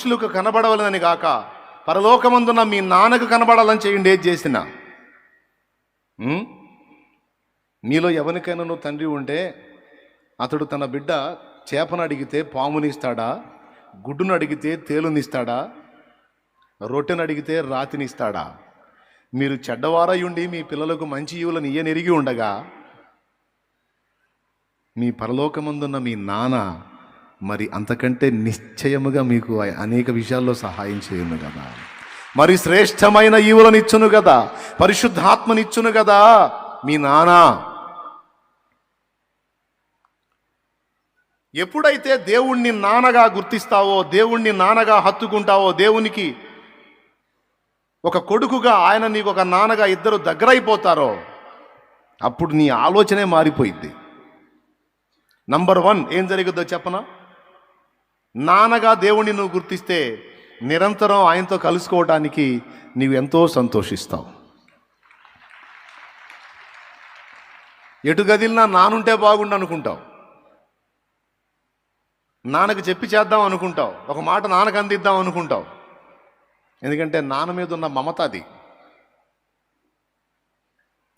మనుషులకు కనబడవలనని గాక పరలోకమందున్న మీ నాన్నకు కనబడాలని చేయండి. ఏది చేసినా మీలో ఎవరికైనా తండ్రి ఉంటే అతడు తన బిడ్డ చేపను అడిగితే పామునిస్తాడా, గుడ్డును అడిగితే తేలునిస్తాడా, రొట్టెను అడిగితే రాతినిస్తాడా? మీరు చెడ్డవారై ఉండి మీ పిల్లలకు మంచి ఈవులను ఇయ్యనెరిగి ఉండగా మీ పరలోకమందున్న మీ నాన్న మరి అంతకంటే నిశ్చయముగా మీకు అనేక విషయాల్లో సహాయం చేయను కదా, మరి శ్రేష్టమైన ఈవులను ఇచ్చును కదా, పరిశుద్ధాత్మనిచ్చును కదా మీ నాన్న. ఎప్పుడైతే దేవుణ్ణి నాన్నగా గుర్తిస్తావో, దేవుణ్ణి నాన్నగా హత్తుకుంటావో, దేవునికి ఒక కొడుకుగా ఆయన నీకు ఒక నాన్నగా ఇద్దరు దగ్గరైపోతారో అప్పుడు నీ ఆలోచనే మారిపోయింది. నంబర్ 1 ఏం జరుగుద్దో చెప్పనా? నాన్నగా దేవుణ్ణి నువ్వు గుర్తిస్తే నిరంతరం ఆయనతో కలుసుకోవడానికి నీవు ఎంతో సంతోషిస్తావు. ఎటు గదిలినా నానుంటే బాగుండు అనుకుంటావు, నాన్నకు చెప్పి చేద్దాం అనుకుంటావు, ఒక మాట నాన్నకు అందిద్దాం అనుకుంటావు. ఎందుకంటే నాన్న మీద ఉన్న మమత అది.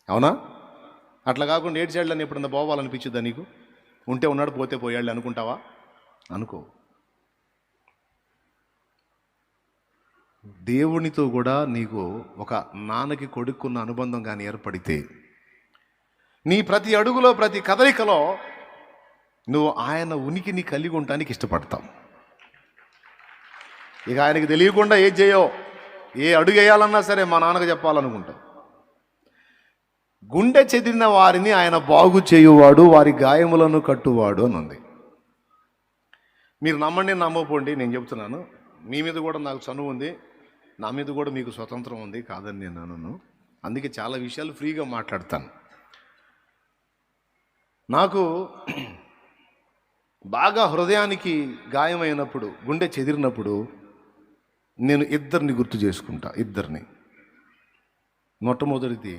అవునా? అట్లా కాకుండా ఏడు సైడ్లని ఎప్పుడన్నా పోవాలనిపించుద్దా నీకు? ఉంటే ఉన్నాడు, పోతే పోయాళ్ళు అనుకుంటావా? అనుకో. దేవునితో కూడా నీకు ఒక నాన్నకి కొడుకున్న అనుబంధం కానీ ఏర్పడితే నీ ప్రతి అడుగులో, ప్రతి కదలికలో నువ్వు ఆయన ఉనికిని కలిగి ఉండటానికి ఇష్టపడతావు. ఇక ఆయనకి తెలియకుండా ఏం చేయో, ఏ అడుగు వేయాలన్నా సరే మా నాన్నకు చెప్పాలనుకుంటావు. గుండె చెదిరిన వారిని ఆయన బాగు చేయువాడు, వారి గాయములను కట్టువాడు అని ఉంది. మీరు నమ్మండి నమ్మపోండి, నేను చెప్తున్నాను. మీ మీద కూడా నాకు చనువు ఉంది, నా మీద కూడా మీకు స్వతంత్రం ఉంది, కాదని నేను అనను. అందుకే చాలా విషయాలు ఫ్రీగా మాట్లాడతాను. నాకు బాగా హృదయానికి గాయమైనప్పుడు, గుండె చెదిరినప్పుడు నేను ఇద్దరిని గుర్తు చేసుకుంటా. ఇద్దరిని. మొట్టమొదటిది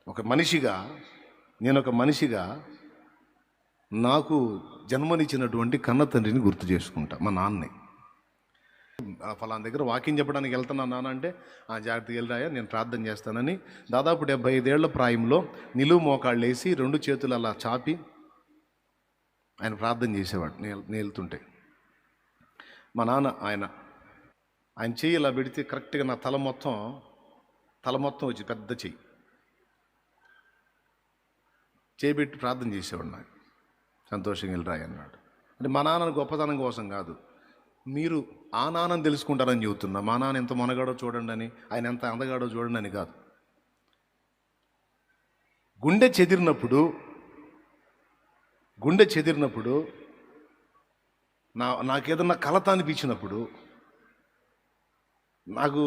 ఒక మనిషిగా, నేను ఒక మనిషిగా నాకు జన్మనిచ్చినటువంటి కన్న తండ్రిని గుర్తు చేసుకుంటా, మా నాన్నని. ఫలానా దగ్గర వాకింగ్ చెప్పడానికి వెళ్తున్నాను నాన్న అంటే, ఆ జాగ్రత్తగా వెళ్ళాయా, నేను ప్రార్థన చేస్తానని దాదాపు 75 ఏళ్ల ప్రాయంలో నిలువు మోకాళ్ళు వేసి 2 చేతులు అలా చాపి ఆయన ప్రార్థన చేసేవాడు. నేను వెళ్తుంటే మా నాన్న ఆయన చెయ్యి ఇలా పెడితే కరెక్ట్గా నా తల మొత్తం వచ్చి పెద్ద చెయ్యి పెట్టి ప్రార్థన చేసేవాడు. నాకు సంతోషంగా వెళ్ళరాయి అన్నాడు. అంటే మా నాన్న గొప్పతనం కోసం కాదు, మీరు ఆ నాన్నని తెలుసుకుంటారని చెబుతున్నా. మా నాన్న ఎంత మనగాడో చూడండి అని, ఆయన ఎంత అందగాడో చూడండి అని కాదు. గుండె చెదిరినప్పుడు నాకేదన్నా కలత అనిపించినప్పుడు, నాకు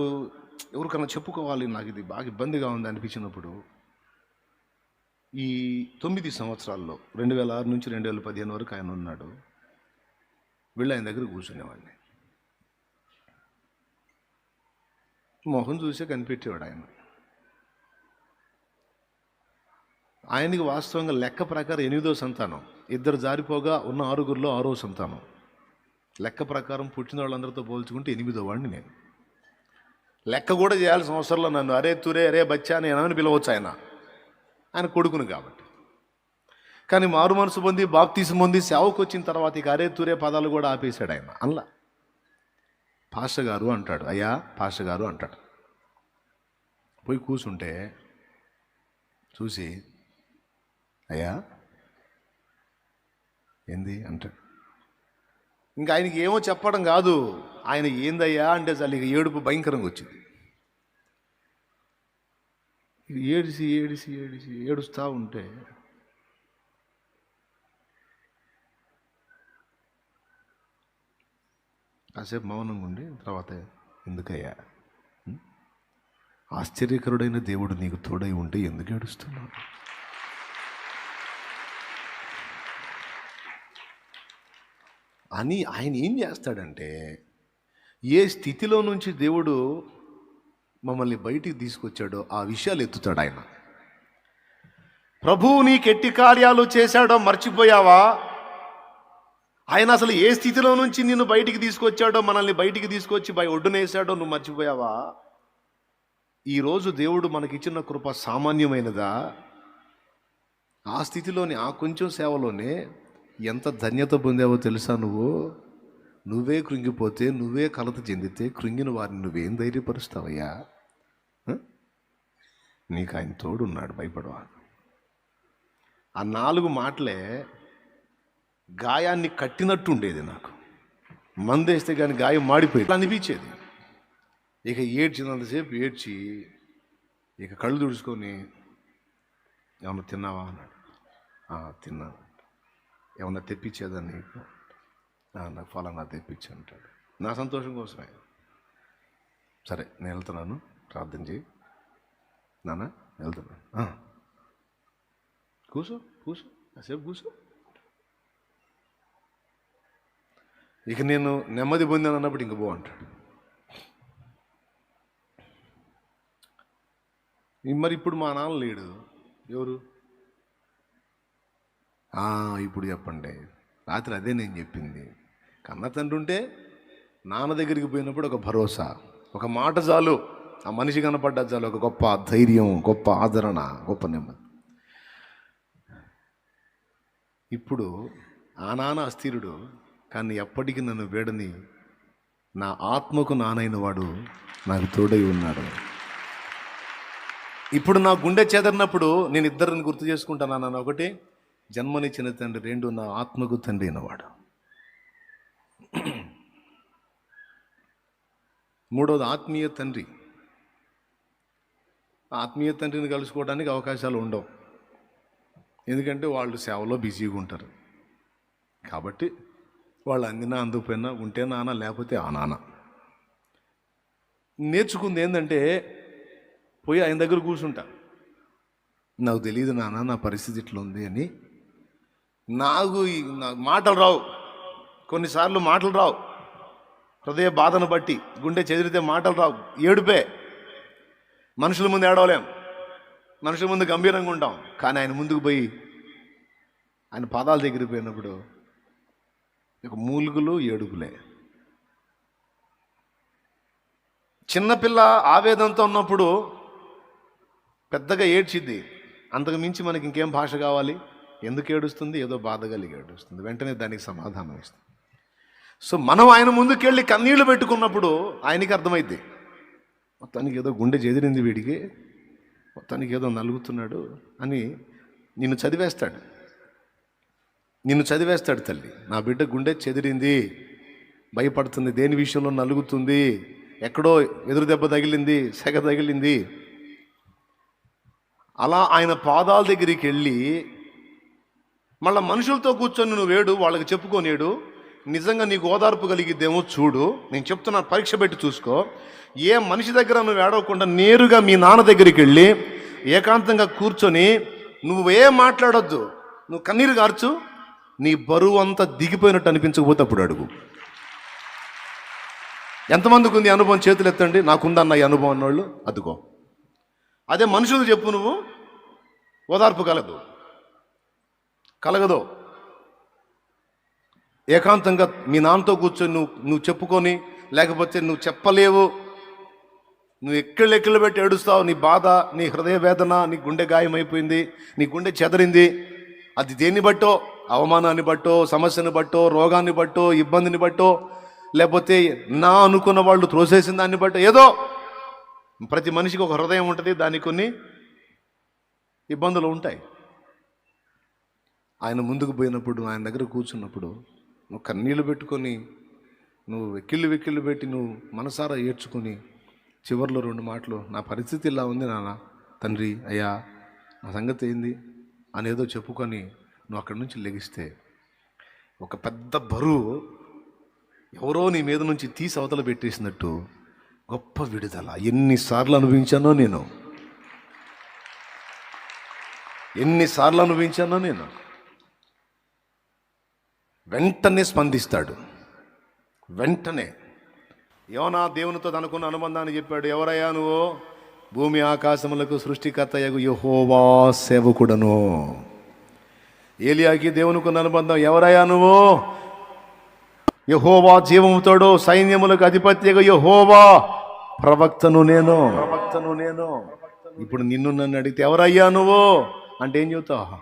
ఎవరికన్నా చెప్పుకోవాలి, నాకు ఇది బాగా ఇబ్బందిగా ఉంది అనిపించినప్పుడు, ఈ 9 సంవత్సరాల్లో 2006 నుంచి 2015 వరకు ఆయన ఉన్నాడు. వెళ్ళి ఆయన దగ్గర కూర్చునేవాడిని. మొహం చూసే కనిపెట్టేవాడు ఆయన. ఆయనకి వాస్తవంగా లెక్క ప్రకారం 8వ సంతానం. 2 జారిపోగా ఉన్న 6గురిలో 6వ సంతానం. లెక్క ప్రకారం పుట్టిన వాళ్ళందరితో పోల్చుకుంటే 8వ వాడిని నేను. లెక్క కూడా చేయాల్సిన అవసరంలో నన్ను అరే తురే అరే బచ్చా అని ఏమని పిలవచ్చు ఆయన కొడుకును కాబట్టి. కానీ మారు మనసు పొంది బాప్తీసం పొంది సేవకు వచ్చిన తర్వాత ఇక అరే తురే పదాలు కూడా ఆపేశాడు ఆయన. అలా పాస్టర్ గారు అంటాడు, అయ్యా పాస్టర్ గారు అంటాడు. పోయి కూర్చుంటే చూసి అయ్యా ఏంది అంటాడు. ఇంకా ఆయనకి ఏమో చెప్పడం కాదు, ఆయన ఏందయ్యా అంటే చాలు ఇక ఏడుపు భయంకరంగా వచ్చింది. ఏడుస్తూ ఉంటే కాసేపు మౌనంగా ఉండి తర్వాత ఎందుకయ్యా, ఆశ్చర్యకరుడైన దేవుడు నీకు తోడై ఉంటే ఎందుకు ఏడుస్తున్నావు అని ఆయన ఏం చేస్తాడంటే, ఏ స్థితిలో నుంచి దేవుడు మమ్మల్ని బయటికి తీసుకొచ్చాడో ఆ విషయాలు ఎత్తుతాడు ఆయన. ప్రభువు నీకు ఎట్టి కార్యాలు చేశాడో మర్చిపోయావా? ఆయన అసలు ఏ స్థితిలో నుంచి నిన్ను బయటికి తీసుకొచ్చాడో, మనల్ని బయటికి తీసుకొచ్చి ఒడ్డునేసాడో నువ్వు మర్చిపోయావా? ఈరోజు దేవుడు మనకిచ్చిన కృప సామాన్యమైనదా? ఆ స్థితిలోని ఆ కొంచెం సేవలోనే ఎంత ధన్యత పొందావో తెలుసా? నువ్వే కృంగిపోతే, నువ్వే కలత చెందితే, కృంగిన వారిని నువ్వేం ధైర్యపరుస్తావయ్యా? నీకు ఆయన తోడున్నాడు, భయపడవా. ఆ 4 మాటలే గాయాన్ని కట్టినట్టు ఉండేది. నాకు మందేస్తే కానీ గాయం మాడిపోయింది అనిపించేది. ఇక ఏడ్చినంతసేపు ఏడ్చి ఇక కళ్ళు తుడుచుకొని, ఏమన్నా తిన్నావా అన్నాడు. తిన్నాను. ఏమన్నా తెప్పించేదా నీకు? నాకు ఫలానా తెప్పించి అంటాడు. నా సంతోషం కోసమే. సరే నేను వెళ్తున్నాను, ప్రార్థన చేయి నాన్న, వెళ్తున్నాను. కూర్చో కాసేపు కూర్చో. ఇక నేను నెమ్మది పొందాను అన్నప్పుడు ఇంక అంటాడు. మరి ఇప్పుడు మా నాన్న లేడు. ఎవరు? ఇప్పుడు చెప్పండి. రాత్రి అదే నేను చెప్పింది. కన్న తండ్రి ఉంటే నాన్న దగ్గరికి పోయినప్పుడు ఒక భరోసా, ఒక మాట చాలు. ఆ మనిషి కనపడ్డా చాలు, ఒక గొప్ప ధైర్యం, గొప్ప ఆదరణ, గొప్ప నెమ్మది. ఇప్పుడు ఆ నాన్న అస్థిరుడు, కానీ ఎప్పటికీ నన్ను వేడని నా ఆత్మకు నానైన వాడు నాకు తోడై ఉన్నాడు. ఇప్పుడు నా గుండె చెదరినప్పుడు నేను ఇద్దరిని గుర్తు చేసుకుంటాను. నాన్న ఒకటి జన్మనిచ్చిన తండ్రి, 2 నా ఆత్మకు తండ్రి అయినవాడు, 3వది ఆత్మీయ తండ్రి. ఆత్మీయ తండ్రిని కలుసుకోవడానికి అవకాశాలు ఉండవు, ఎందుకంటే వాళ్ళు సేవలో బిజీగా ఉంటారు. కాబట్టి వాళ్ళు అందినా అందుపోయినా ఉంటే నాన్న, లేకపోతే ఆ నాన్న. నేర్చుకుంది ఏంటంటే పోయి ఆయన దగ్గర కూర్చుంటా. నాకు తెలియదు నాన్న, నా పరిస్థితి ఇట్లా ఉంది అని. నాకు మాటలు రావు, కొన్నిసార్లు మాటలు రావు. హృదయ బాధను బట్టి గుండె చెదిరితే మాటలు రావు, ఏడుపే. మనుషుల ముందు ఏడవలేం, మనుషుల ముందు గంభీరంగా ఉంటాం. కానీ ఆయన ముందుకు పోయి ఆయన పాదాల దగ్గరికి పోయినప్పుడు ఇక మూలుగులు, ఏడుపులే. చిన్నపిల్ల ఆవేదనతో ఉన్నప్పుడు పెద్దగా ఏడ్చిద్ది, అంతకు మించి మనకి ఇంకేం భాష కావాలి? ఎందుకు ఏడుస్తుంది? ఏదో బాధ కలిగి ఏడుస్తుంది. వెంటనే దానికి సమాధానం ఇస్తుంది. సో మనం ఆయన ముందుకెళ్ళి కన్నీళ్లు పెట్టుకున్నప్పుడు ఆయనకి అర్థమైద్ది, మొత్తానికి ఏదో గుండె చెదిరింది వీడికి, మొత్తానికి ఏదో నలుగుతున్నాడు అని నిన్ను చదివేస్తాడు తల్లి. నా బిడ్డ గుండె చెదిరింది, భయపడుతుంది, దేని విషయంలో నలుగుతుంది, ఎక్కడో ఎదురు దెబ్బ తగిలింది, సెగ తగిలింది. అలా ఆయన పాదాల దగ్గరికి వెళ్ళి మళ్ళీ మనుషులతో కూర్చొని నువ్వు వేడు, వాళ్ళకి చెప్పుకోనేడు. నిజంగా నీకు ఓదార్పు కలిగిద్దేమో చూడు. నేను చెప్తున్నా, పరీక్ష పెట్టి చూసుకో. ఏ మనిషి దగ్గర నువ్వు ఏడవకుండా నేరుగా మీ నాన్న దగ్గరికి వెళ్ళి ఏకాంతంగా కూర్చొని నువ్వు ఏం మాట్లాడొద్దు, నువ్వు కన్నీరు గార్చు. నీ బరువు అంతా దిగిపోయినట్టు అనిపించకపోతే అప్పుడు అడుగు. ఎంతమందికి ఉంది అనుభవం? చేతులు ఎత్తండి. నాకుందన్న ఈ అనుభవం అన్నోళ్ళు. అదుగో, అదే మనుషులు చెప్పు, నువ్వు ఓదార్పు కలగదు. ఏకాంతంగా మీ నాన్నతో కూర్చొని నువ్వు చెప్పుకొని, లేకపోతే నువ్వు చెప్పలేవు, నువ్వు ఎక్కిళ్ళు పెట్టి ఏడుస్తావు. నీ బాధ, నీ హృదయ వేదన, నీ గుండె గాయమైపోయింది, నీ గుండె చెదరింది. అది దేన్ని బట్టో, అవమానాన్ని బట్టో, సమస్యను బట్టో, రోగాన్ని బట్టో, ఇబ్బందిని బట్టో, లేకపోతే నా అనుకున్న వాళ్ళు త్రోసేసిన దాన్ని బట్టో, ఏదో ప్రతి మనిషికి ఒక హృదయం ఉంటుంది, దానికి కొన్ని ఇబ్బందులు ఉంటాయి. ఆయన ముందుకు పోయినప్పుడు, ఆయన దగ్గర కూర్చున్నప్పుడు నువ్వు కన్నీళ్ళు పెట్టుకొని, నువ్వు వెక్కిళ్ళు పెట్టి, నువ్వు మనసారా ఏడ్చుకొని చివరిలో 2 మాటలు, నా పరిస్థితి ఇలా ఉంది నాన్న, తండ్రి, అయ్యా నా సంగతి ఏంది అనేదో చెప్పుకొని నువ్వు అక్కడి నుంచి లెగిస్తే ఒక పెద్ద బరువు ఎవరో నీ మీద నుంచి తీసి అవతల పెట్టేసినట్టు గొప్ప విడుదల. ఎన్నిసార్లు అనుభవించానో నేను. వెంటనే స్పందిస్తాడు. వెంటనే యోనా దేవునితో తనకున్న అనుబంధాన్ని చెప్పాడు. ఎవరయ్యా నువ్వు? భూమి ఆకాశములకు సృష్టికర్తయగు యెహోవా సేవకుడను. ఏలియాకి దేవునికున్న అనుబంధం. ఎవరయ్యా నువ్వు? యెహోవా జీవముతోడు సైన్యములకు అధిపత్యగా యెహోవా ప్రవక్తను నేను. ఇప్పుడు నిన్ను నన్ను అడిగితే ఎవరయ్యా నువ్వు అంటే ఏం చెబుతావు?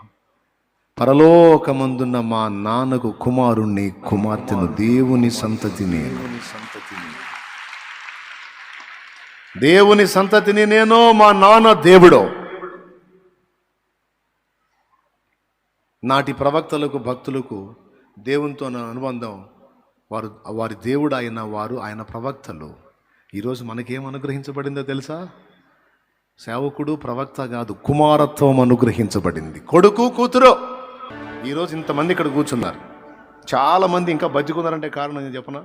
పరలోకమందున్న మా నాన్నకు కుమారుణ్ణి కుమార్తెను, దేవుని సంతతిని. దేవుని సంతతిని నేను, మా నాన్న దేవుడు. నాటి ప్రవక్తలకు భక్తులకు దేవునితో అనుబంధం, వారి దేవుడు అయిన వారు ఆయన ప్రవక్తలు. ఈరోజు మనకేం అనుగ్రహించబడిందో తెలుసా? సేవకుడు ప్రవక్త కాదు, కుమారత్వం అనుగ్రహించబడింది. కొడుకు కూతురు. ఈరోజు ఇంతమంది ఇక్కడ కూర్చున్నారు, చాలామంది ఇంకా బతికున్నారంటే కారణం ఏం చెప్పనా?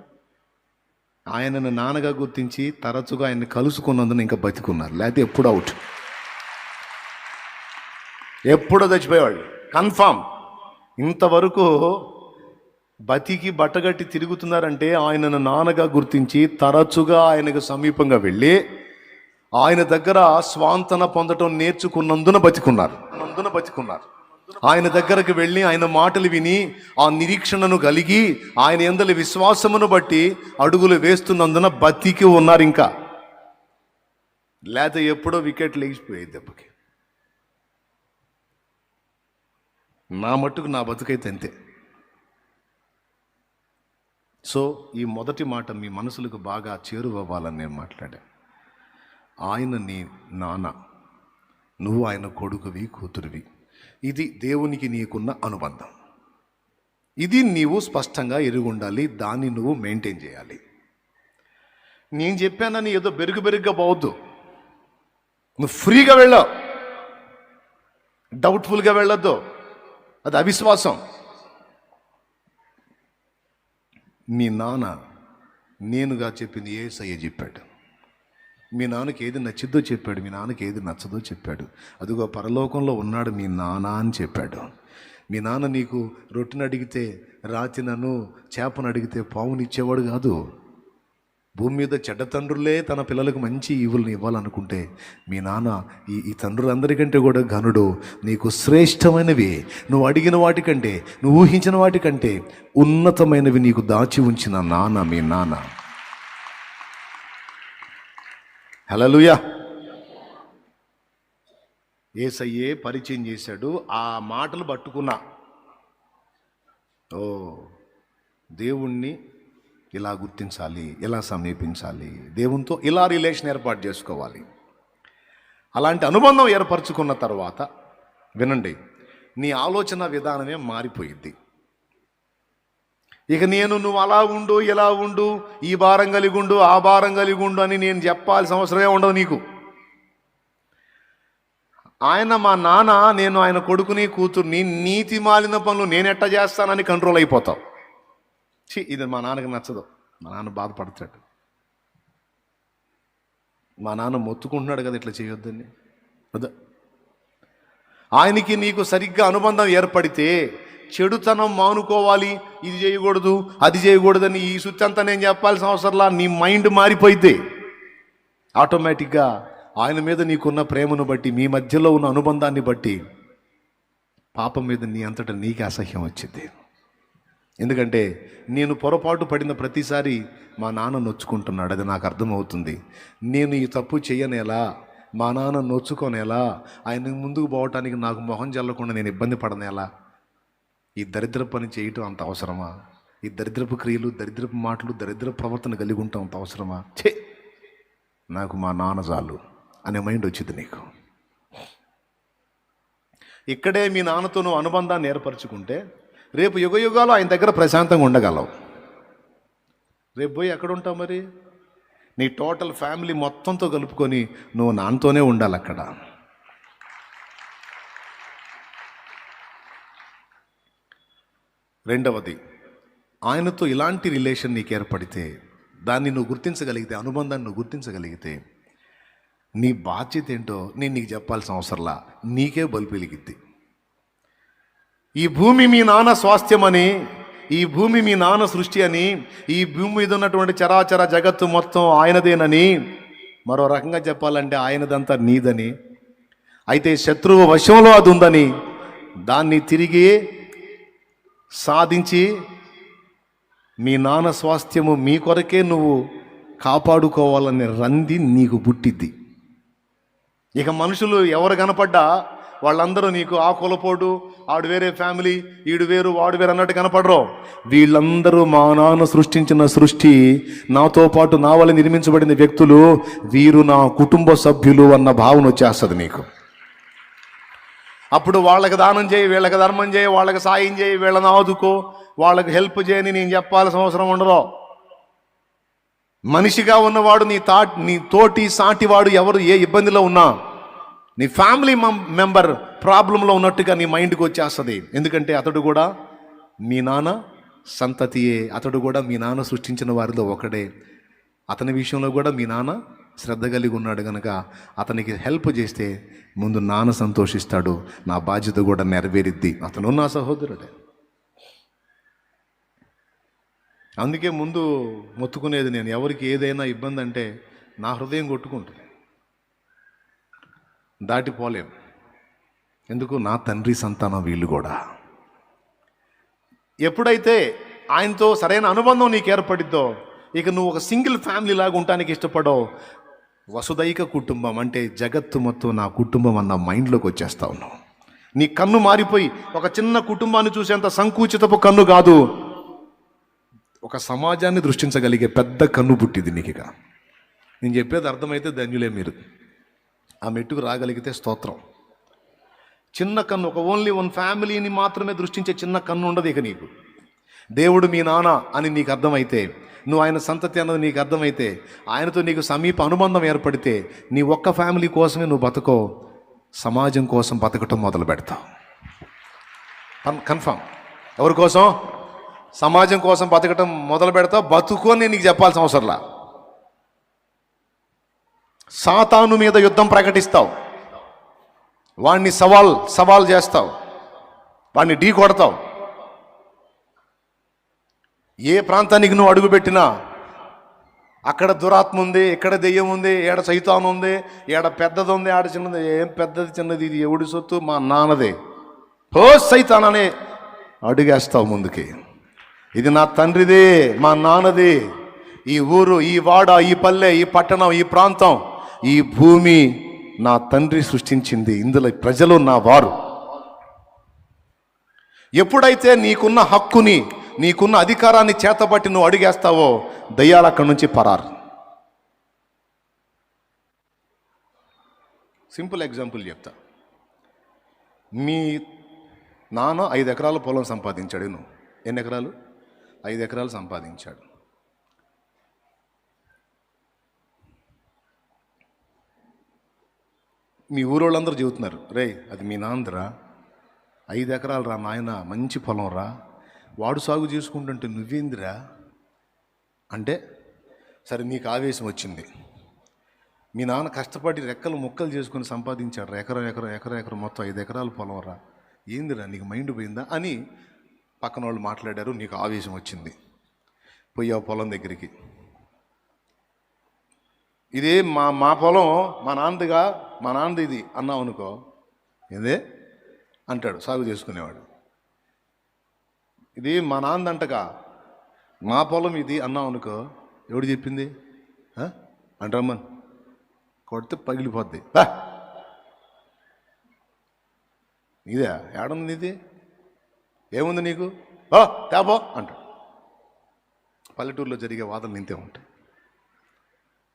ఆయనను నాన్నగా గుర్తించి తరచుగా ఆయన్ని కలుసుకున్నందున ఇంకా బతికున్నారు. లేకపోతే ఎప్పుడు అవుట్, ఎప్పుడో చచ్చిపోయేవాళ్ళు కన్ఫామ్. ఇంతవరకు బతికి బట్టగట్టి తిరుగుతున్నారంటే ఆయనను నాన్నగా గుర్తించి తరచుగా ఆయనకు సమీపంగా వెళ్ళి ఆయన దగ్గర స్వాంతన పొందటం నేర్చుకున్నందున బతికున్నారు. ఆయన దగ్గరకు వెళ్ళి ఆయన మాటలు విని ఆ నిరీక్షణను కలిగి ఆయన యందలి విశ్వాసమును బట్టి అడుగులు వేస్తున్నందున బతికి ఉన్నారు. ఇంకా లేకపోతే ఎప్పుడో వికెట్ లేచిపోయేది దెబ్బకి. నా మట్టుకు నా బతుకైతే అంతే. సో ఈ మొదటి మాట మీ మనసులకు బాగా చేరువవ్వాలని నేను మాట్లాడా. ఆయన నీ నాన్న, నువ్వు ఆయన కొడుకువి కూతురువి. ఇది దేవునికి నీకున్న అనుబంధం. ఇది నీవు స్పష్టంగా ఎరుగుండాలి, దాన్ని నువ్వు మెయింటైన్ చేయాలి. నేను చెప్పానని ఏదో బెరుగ్గా పోవద్దు. నువ్వు ఫ్రీగా వెళ్ళావు, డౌట్ఫుల్గా వెళ్ళొద్దు, అది అవిశ్వాసం. మీ నాన్న నేనుగా చెప్పింది యేసయ్య చెప్పాడు. మీ నాన్నకి ఏది నచ్చిద్దో చెప్పాడు, మీ నాన్నకి ఏది నచ్చదో చెప్పాడు. అదిగో పరలోకంలో ఉన్నాడు మీ నాన్న అని చెప్పాడు. మీ నాన్న నీకు రొట్టెను అడిగితే రాతినను, చేపను అడిగితే పావునిచ్చేవాడు కాదు. భూమి మీద చెడ్డ తండ్రులే తన పిల్లలకు మంచి ఈవుల్ని ఇవ్వాలనుకుంటే మీ నాన్న ఈ తండ్రులందరికంటే కూడా ఘనుడు. నీకు శ్రేష్టమైనవి, నువ్వు అడిగిన వాటికంటే, నువ్వు ఊహించిన వాటికంటే ఉన్నతమైనవి నీకు దాచి ఉంచిన నాన్న మీ నాన్న. హల్లెలూయా. యేసయ్యే పరిచయం చేశాడు. ఆ మాటలు పట్టుకున్నా, ఓ దేవుణ్ణి ఇలా గుర్తించాలి, ఇలా సమీపించాలి, దేవునితో ఇలా రిలేషన్ ఏర్పాటు చేసుకోవాలి. అలాంటి అనుబంధం ఏర్పరచుకున్న తర్వాత వినండి, నీ ఆలోచన విధానమే మారిపోయింది. ఇక నువ్వు అలా ఉండు, ఇలా ఉండు, ఈ భారం కలిగి ఉండు, ఆ భారం కలిగి ఉండు అని నేను చెప్పాల్సిన అవసరమే ఉండదు నీకు. ఆయన మా నాన్న, నేను ఆయన కొడుకుని కూతుర్ని, నీతి మాలిన పనులు నేను ఎట్ట చేస్తానని కంట్రోల్ అయిపోతావు. ఇది మా నాన్నకి నచ్చదు, మా నాన్న బాధపడతాడు, మా నాన్న మొత్తుకుంటున్నాడు కదా ఇట్లా చేయొద్దని. వద్దు. ఆయనకి నీకు సరిగ్గా అనుబంధం ఏర్పడితే చెడుతనం మానుకోవాలి, ఇది చేయకూడదు, అది చేయకూడదని ఈ సుత్తంతా నేను చెప్పాల్సిన అవసరంలా. నీ మైండ్ మారిపోయితే ఆటోమేటిక్గా ఆయన మీద నీకున్న ప్రేమను బట్టి, మీ మధ్యలో ఉన్న అనుబంధాన్ని బట్టి పాపం మీద నీ అంతటా నీకే అసహ్యం వచ్చింది. ఎందుకంటే నేను పొరపాటు పడిన ప్రతిసారి మా నాన్న నొచ్చుకుంటున్నాడు, అది నాకు అర్థమవుతుంది. నేను ఈ తప్పు చేయనేలా, మా నాన్న నొచ్చుకోనేలా, ఆయన ముందుకు పోవటానికి నాకు మొహం జల్లకుండా నేను ఇబ్బంది పడనేలా. ఈ దరిద్ర పని చేయటం అంత అవసరమా? ఈ దరిద్రపు క్రియలు, దరిద్రపు మాటలు, దరిద్ర ప్రవర్తన కలిగి ఉంటాం అంత అవసరమా? నాకు మా నాన్న చాలు అనే మైండ్ వచ్చింది నీకు. ఇక్కడే మీ నాన్నతో నువ్వు అనుబంధాన్ని ఏర్పరచుకుంటే రేపు యుగయుగాలు ఆయన దగ్గర ప్రశాంతంగా ఉండగలవు. రేపు పోయి ఎక్కడ ఉంటావు మరి? నీ టోటల్ ఫ్యామిలీ మొత్తంతో కలుపుకొని నువ్వు నాన్నతోనే ఉండాలి అక్కడ. రెండవది, ఆయనతో ఇలాంటి రిలేషన్ నీకు ఏర్పడితే, దాన్ని నువ్వు గుర్తించగలిగితే, అనుబంధాన్ని నువ్వు గుర్తించగలిగితే, నీ బాధ్యత ఏంటో నేను నీకు చెప్పాల్సిన అవసరంలా, నీకే బలిపెలిగిద్ది. ఈ భూమి మీ నాన్న స్వాస్థ్యమని, ఈ భూమి మీ నాన్న సృష్టి అని, ఈ భూమి మీద ఉన్నటువంటి చరాచర జగత్తు మొత్తం ఆయనదేనని, మరో రకంగా చెప్పాలంటే ఆయనదంతా నీదని, అయితే శత్రువు వశంలో అది ఉందని, దాన్ని తిరిగి సాధించి మీ నాన్న స్వాస్థ్యము మీ కొరకే నువ్వు కాపాడుకోవాలనే రంది నీకు పుట్టిద్ది. ఇక మనుషులు ఎవరు కనపడ్డా వాళ్ళందరూ నీకు ఆ కులపోటు, ఆడు వేరే ఫ్యామిలీ, ఈడు వేరు వాడు వేరు అన్నట్టు కనపడరు. వీళ్ళందరూ మా నాన్న సృష్టించిన సృష్టి, నాతో పాటు నా వల్ల నిర్మించబడిన వ్యక్తులు, వీరు నా కుటుంబ సభ్యులు అన్న భావన వచ్చేస్తుంది నీకు. అప్పుడు వాళ్ళకి దానం చేయి, వీళ్ళకి ధర్మం చేయి, వాళ్ళకి సాయం చేయి, వీళ్ళని ఆదుకో, వాళ్ళకి హెల్ప్ చేయని నేను చెప్పాల్సిన అవసరం ఉండదు. మనిషిగా ఉన్నవాడు నీ తోటి సాటివాడు ఎవరు ఏ ఇబ్బందిలో ఉన్నా, నీ ఫ్యామిలీ మెంబర్ ప్రాబ్లంలో ఉన్నట్టుగా నీ మైండ్కి వచ్చేస్తుంది. ఎందుకంటే అతడు కూడా మీ నాన్న సంతతియే, అతడు కూడా మీ నాన్న సృష్టించిన వారిలో ఒకడే. అతని విషయంలో కూడా మీ నాన్న శ్రద్ధ కలిగి ఉన్నాడు కనుక అతనికి హెల్ప్ చేస్తే ముందు నాన్న సంతోషిస్తాడు, నా బాధ్యత కూడా నెరవేరిద్ది. అతను నా సహోదరుడే. అందుకే ముందు మొత్తుకునేది నేను, ఎవరికి ఏదైనా ఇబ్బంది అంటే నా హృదయం కొట్టుకుంటుంది, దాటిపోలేం. ఎందుకు? నా తండ్రి సంతానం వీళ్ళు కూడా. ఎప్పుడైతే ఆయనతో సరైన అనుబంధం నీకు ఏర్పడిద్దో, ఇక నువ్వు ఒక సింగిల్ ఫ్యామిలీ లాగా ఉండటానికి ఇష్టపడవు. వసుదైక కుటుంబం అంటే జగత్తు మొత్తం నా కుటుంబం అన్న మైండ్లోకి వచ్చేస్తా ఉన్నావు. నీ కన్ను మారిపోయి ఒక చిన్న కుటుంబాన్ని చూసేంత సంకుచితపు కన్ను కాదు, ఒక సమాజాన్ని దృష్టించగలిగే పెద్ద కన్ను పుట్టింది నీకు. ఇక నేను చెప్పేది అర్థమైతే ధన్యులే మీరు. ఆ మెట్టుకు రాగలిగితే స్తోత్రం. చిన్న కన్ను, ఒక ఓన్లీ వన్ ఫ్యామిలీని మాత్రమే దృష్టించే చిన్న కన్ను ఉండదు ఇక నీకు. దేవుడు మీ నాన్న అని నీకు అర్థమైతే, నువ్వు ఆయన సంతతి అన్నది నీకు అర్థమైతే, ఆయనతో నీకు సమీప అనుబంధం ఏర్పడితే, నీ ఒక్క ఫ్యామిలీ కోసమే నువ్వు బతకో, సమాజం కోసం బతకటం మొదలు పెడతావు. కన్ఫర్మ్. ఎవరి కోసం? సమాజం కోసం బతకటం మొదలు పెడతావు. బతుకు అని నీకు చెప్పాల్సిన అవసరంలా. సాతాను మీద యుద్ధం ప్రకటిస్తావు, వాణ్ణి సవాల్ చేస్తావు, వాణ్ణి ఢీ కొడతావు. ఏ ప్రాంతానికి నువ్వు అడుగుపెట్టినా అక్కడ దురాత్మ ఉంది, ఇక్కడ దెయ్యం ఉంది, ఏడ సైతాను ఉంది, ఏడ పెద్దది ఉంది, ఆడ చిన్నది. ఏం పెద్దది చిన్నది? ఇది ఎవడి సొత్తు? మా నాన్నదే. హో సైతాననే అడుగేస్తావు ముందుకి. ఇది నా తండ్రిదే, మా నాన్నది. ఈ ఊరు, ఈ వాడ, ఈ పల్లె, ఈ పట్టణం, ఈ ప్రాంతం, ఈ భూమి నా తండ్రి సృష్టించింది, ఇందులో ప్రజలు నా వారు. ఎప్పుడైతే నీకున్న హక్కుని, నీకున్న అధికారాన్ని చేతబట్టి నువ్వు అడిగేస్తావో, దయ్యాలు అక్కడి నుంచి పరారు. సింపుల్ ఎగ్జాంపుల్ చెప్తా. మీ నాన్న 5 ఎకరాల పొలం సంపాదించాడు. నువ్వు ఎన్ని ఎకరాలు? 5 ఎకరాలు సంపాదించాడు. మీ ఊరోళ్ళందరూ చెబుతున్నారు, రే అది మీ నాన్నరా, 5 ఎకరాలు రా నాయన, మంచి పొలం రా, వాడు సాగు చేసుకుంటుంటే నువ్వేందిరా అంటే, సరే నీకు ఆవేశం వచ్చింది. మీ నాన్న కష్టపడి రెక్కలు ముక్కలు చేసుకుని సంపాదించాడు రా, ఎకరం మొత్తం 5 ఎకరాల పొలం రా, ఏందిరా నీకు మైండ్ పోయిందా అని పక్కన వాళ్ళు మాట్లాడారు. నీకు ఆవేశం వచ్చింది, పోయావు పొలం దగ్గరికి. ఇదే మా పొలం, మా నాన్నది ఇది అన్నావు అనుకో, ఇదే అంటాడు సాగు చేసుకునేవాడు. ఇది మా నాన్నదంటగా, మా పొలం ఇది అన్నావు అనుకో, ఎవడు చెప్పింది అంటారమ్మన్ కొడితే పగిలిపోద్ది. ఇదే ఏడుంది, ఇది ఏముంది నీకు, తేపో అంటాడు. పల్లెటూరులో జరిగే వాదనలు ఇంతే ఉంటాయి,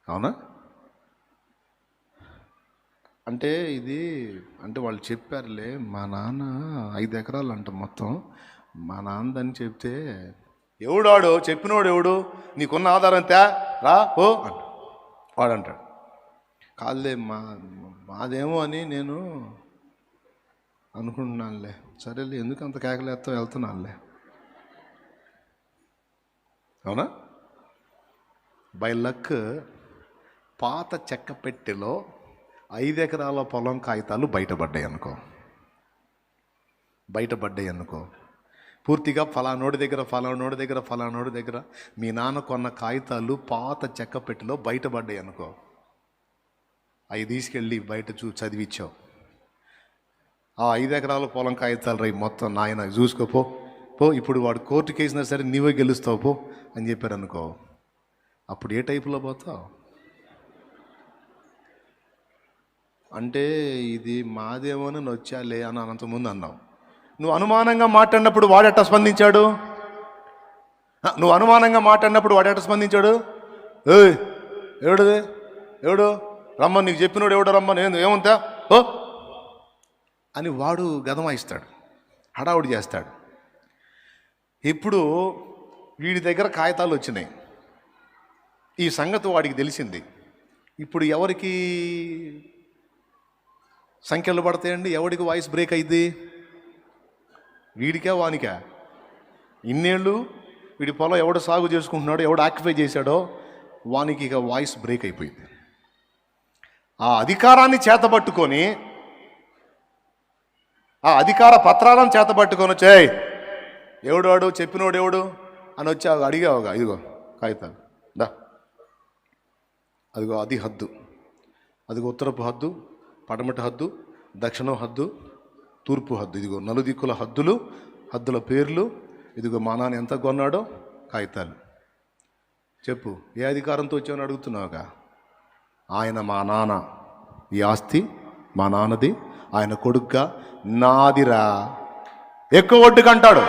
అవునా? అంటే ఇది అంటే వాళ్ళు చెప్పారులే, మా నాన్న 5 ఎకరాలు అంట మొత్తం, మా నాన్నదని చెప్తే, ఎవడాడు చెప్పినోడు ఎవడు, నీకున్న ఆధారం రా ఓ అంట. వాడంటాడు, కాదులే మాదేమో అని నేను అనుకుంటున్నానులే, సరేలే ఎందుకు అంత కేకలేస్తావు, వెళ్తున్నానులే, అవునా? బై లక్ పాత చెక్క పెట్టెలో 5 ఎకరాల పొలం కాగితాలు బయటపడ్డాయి అనుకో, పూర్తిగా ఫలానోడి దగ్గర మీ నాన్న కొన్న కాగితాలు పాత చెక్క పెట్టెలో బయటపడ్డాయి అనుకో, అవి తీసుకెళ్ళి బయట చదివించావు. ఆ 5 ఎకరాల పొలం కాగితాలు రై మొత్తం నాయన చూసుకోపో, ఇప్పుడు వాడు కోర్టుకి వేసినా సరే నీవే గెలుస్తావు, అని చెప్పారు అనుకో, అప్పుడు ఏ టైపులో పోతావు? అంటే ఇది మాదేమోని నొచ్చాలే అని అంతకుముందు అన్నావు. నువ్వు అనుమానంగా మాట్లాడినప్పుడు వాడెట్ట స్పందించాడు? నువ్వు అనుమానంగా మాట్లాడినప్పుడు వాడెట్ట స్పందించాడు? ఎవడు రమ్మని నీకు చెప్పినోడు ఎవడో రమ్మని ఏమంతా ఓ అని వాడు గదమాయిస్తాడు, హడావుడి చేస్తాడు. ఇప్పుడు వీడి దగ్గర కాగితాలు వచ్చినాయి, ఈ సంగతి వాడికి తెలిసింది. ఇప్పుడు ఎవరికి సంఖ్యలు పడతాయండి? ఎవడికి వాయిస్ బ్రేక్ అయింది? వీడికా వానికా? ఇన్నేళ్ళు వీడి పొలం ఎవడు సాగు చేసుకుంటున్నాడో, ఎవడు ఆక్యుపై చేశాడో వానికి ఇక వాయిస్ బ్రేక్ అయిపోయింది. ఆ అధికారాన్ని చేతబట్టుకొని, ఆ అధికార పత్రాలను చేతబట్టుకొని వచ్చాయి, ఎవడు చెప్పినోడు ఎవడు అని వచ్చి అడిగావుగా, ఇదిగో కాగితాలు దా, అదిగో అది హద్దు, అదిగో ఉత్తరపు హద్దు, పడమటి హద్దు, దక్షిణం హద్దు, తూర్పు హద్దు, ఇదిగో నలుదిక్కుల హద్దులు, హద్దుల పేర్లు, ఇదిగో మా నాన్న ఎంత కొన్నాడో కాగితాలు. చెప్పు, ఏ అధికారంతో వచ్చామని అడుగుతున్నావుగా? ఆయన మా నాన్న, ఈ ఆస్తి మా నాన్నది, ఆయన కొడుగ్గా నాదిరా, ఎక్కువ ఒడ్డుకంటాడు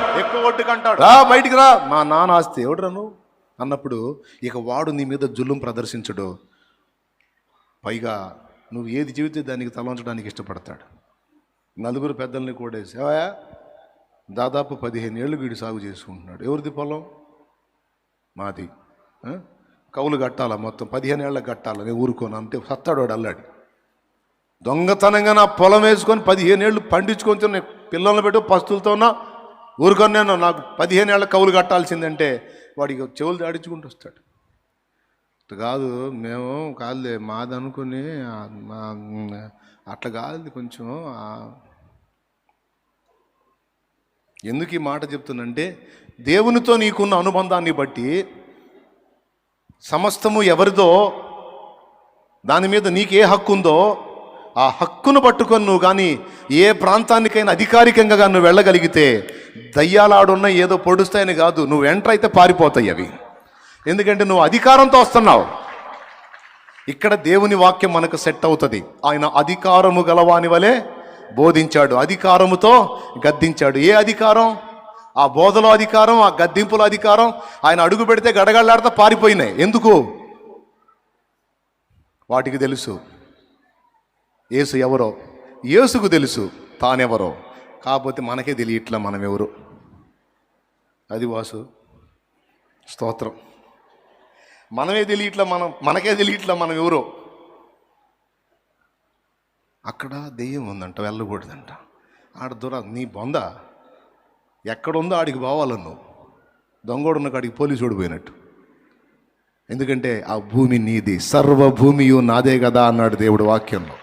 రా బయటికి రా, మా నాన్న ఆస్తి ఎవడురా నువ్వు అన్నప్పుడు ఇక వాడు నీ మీద జుల్లుం ప్రదర్శించడు. పైగా నువ్వు ఏది చెబితే దానికి తలంచడానికి ఇష్టపడతాడు. నలుగురు పెద్దల్ని కూడేసి, దాదాపు 15 ఏళ్ళు వీడు సాగు చేసుకుంటున్నాడు. ఎవరిది పొలం? మాది. కౌలు కట్టాలా, మొత్తం 15 ఏళ్ళకి కట్టాలా, నేను ఊరుకోను అంతే. సత్తాడు వాడు అల్లాడి. దొంగతనంగా నా పొలం వేసుకొని 15 ఏళ్ళు పండించుకొని నేను పిల్లల్ని పెట్టు పస్తులతో ఉన్నా ఊరుకొని, నేను నాకు 15 ఏళ్ళ కౌలు కట్టాల్సిందంటే వాడికి చెవులు దాడించుకుంటూ వస్తాడు. కాదు మేము కాదులే మాది అనుకుని అట్లా కాదు కొంచెం. ఎందుకు ఈ మాట చెప్తున్నంటే, దేవునితో నీకున్న అనుబంధాన్ని బట్టి సమస్తము ఎవరిదో, దాని మీద నీకే హక్కు ఉందో ఆ హక్కును పట్టుకొని నువ్వు కానీ ఏ ప్రాంతానికైనా అధికారికంగా నువ్వు వెళ్ళగలిగితే దయ్యాలాడున్న ఏదో పొడుస్తాయని కాదు, నువ్వు ఎంటర్ అయితే పారిపోతాయి అవి. ఎందుకంటే నువ్వు అధికారంతో వస్తున్నావు. ఇక్కడ దేవుని వాక్యం మనకు సెట్ అవుతుంది. ఆయన అధికారము గలవాని వలె బోధించాడు, అధికారముతో గద్దించాడు. ఏ అధికారం? ఆ బోధలో అధికారం, ఆ గద్దింపుల అధికారం. ఆయన అడుగు పెడితే గడగడలాడితే పారిపోయినాయి. ఎందుకు? వాటికి తెలుసు యేసు ఎవరో, యేసుకు తెలుసు తానెవరో. కాకపోతే మనకే తెలియట్లా మనం ఎవరు. అది వాసు స్తోత్రం. మనకే తెలియట్లా మనం ఎవరో. అక్కడ దెయ్యం ఉందంట, వెళ్ళకూడదంట. ఆడ నీ బొంద ఎక్కడుందో ఆడికి పోవాలను. దొంగోడున్న కాడికి పోలీసు ఓడిపోయినట్టు. ఎందుకంటే ఆ భూమి నీది, సర్వభూమియు నాదే కదా అన్నాడు దేవుడు వాక్యంలో.